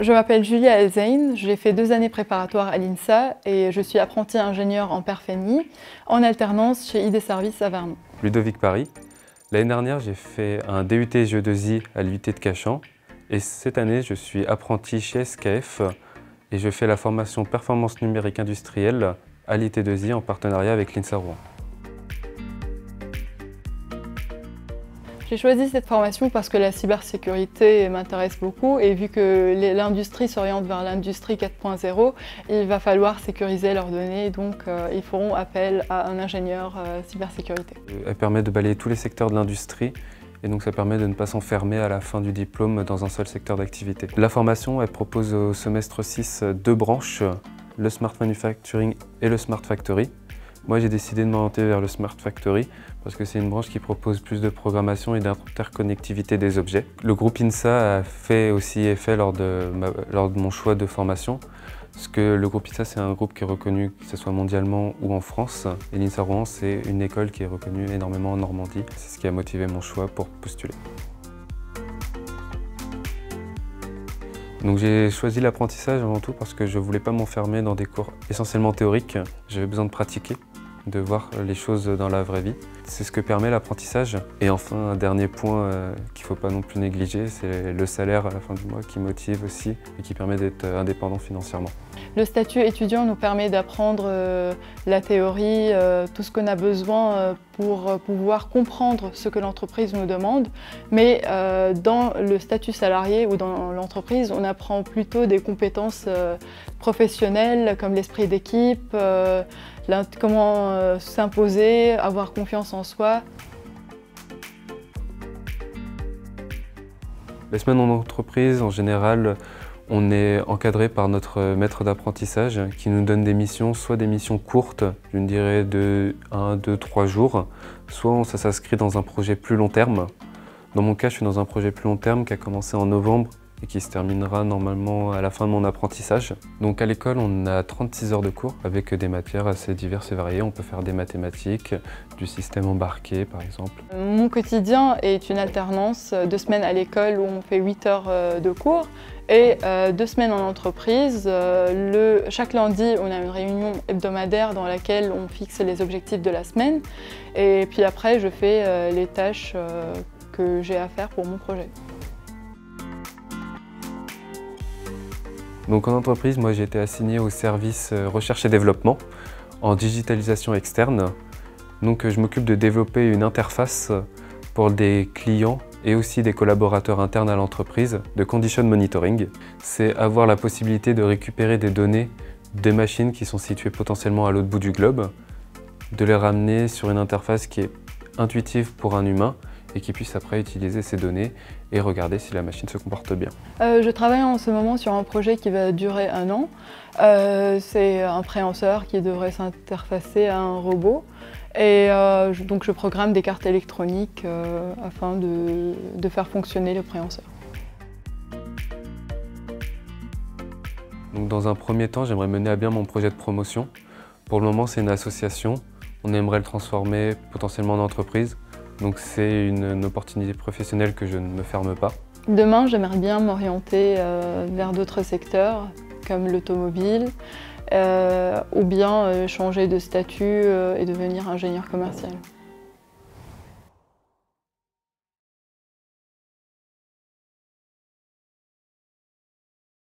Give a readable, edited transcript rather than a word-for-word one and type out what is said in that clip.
Je m'appelle Julia Elzein, j'ai fait 2 années préparatoires à l'INSA et je suis apprentie ingénieure en perf-ENI en alternance chez ID Services à Vernon. Ludovic Paris. L'année dernière, j'ai fait un DUT GE2I à l'UT de Cachan et cette année, je suis apprenti chez SKF et je fais la formation performance numérique industrielle à l'IT2I en partenariat avec l'INSA Rouen. J'ai choisi cette formation parce que la cybersécurité m'intéresse beaucoup et vu que l'industrie s'oriente vers l'industrie 4.0, il va falloir sécuriser leurs données, donc ils feront appel à un ingénieur cybersécurité. Elle permet de balayer tous les secteurs de l'industrie et donc ça permet de ne pas s'enfermer à la fin du diplôme dans un seul secteur d'activité. La formation, elle propose au semestre 6 2 branches, le Smart Manufacturing et le Smart Factory. Moi, j'ai décidé de m'orienter vers le Smart Factory parce que c'est une branche qui propose plus de programmation et d'interconnectivité des objets. Le groupe INSA a fait aussi effet lors de mon choix de formation, parce que le groupe INSA, c'est un groupe qui est reconnu, que ce soit mondialement ou en France, et l'INSA Rouen, c'est une école qui est reconnue énormément en Normandie. C'est ce qui a motivé mon choix pour postuler. Donc j'ai choisi l'apprentissage avant tout parce que je ne voulais pas m'enfermer dans des cours essentiellement théoriques. J'avais besoin de pratiquer, de voir les choses dans la vraie vie. C'est ce que permet l'apprentissage. Et enfin, un dernier point qu'il ne faut pas non plus négliger, c'est le salaire à la fin du mois qui motive aussi et qui permet d'être indépendant financièrement. Le statut étudiant nous permet d'apprendre la théorie, tout ce qu'on a besoin pour pouvoir comprendre ce que l'entreprise nous demande. Mais dans le statut salarié ou dans l'entreprise, on apprend plutôt des compétences professionnelles comme l'esprit d'équipe, comment s'imposer, avoir confiance en soi. Les semaines en entreprise, en général, on est encadré par notre maître d'apprentissage qui nous donne des missions, soit des missions courtes, d'une durée de 1, 2, 3 jours, soit ça s'inscrit dans un projet plus long terme. Dans mon cas, je suis dans un projet plus long terme qui a commencé en novembre et qui se terminera normalement à la fin de mon apprentissage. Donc à l'école, on a 36 heures de cours avec des matières assez diverses et variées. On peut faire des mathématiques, du système embarqué par exemple. Mon quotidien est une alternance, 2 semaines à l'école où on fait 8 heures de cours et 2 semaines en entreprise. Chaque lundi, on a une réunion hebdomadaire dans laquelle on fixe les objectifs de la semaine et puis après, je fais les tâches que j'ai à faire pour mon projet. Donc en entreprise, moi j'ai été assigné au service recherche et développement en digitalisation externe. Donc je m'occupe de développer une interface pour des clients et aussi des collaborateurs internes à l'entreprise de condition monitoring. C'est avoir la possibilité de récupérer des données des machines qui sont situées potentiellement à l'autre bout du globe, de les ramener sur une interface qui est intuitive pour un humain et qui puisse après utiliser ces données et regarder si la machine se comporte bien. Je travaille en ce moment sur un projet qui va durer 1 an. C'est un préhenseur qui devrait s'interfacer à un robot. Et donc je programme des cartes électroniques afin de faire fonctionner le préhenseur. Donc dans un premier temps, j'aimerais mener à bien mon projet de promotion. Pour le moment, c'est une association. On aimerait le transformer potentiellement en entreprise. Donc c'est une opportunité professionnelle que je ne me ferme pas. Demain, j'aimerais bien m'orienter vers d'autres secteurs comme l'automobile ou bien changer de statut et devenir ingénieur commercial.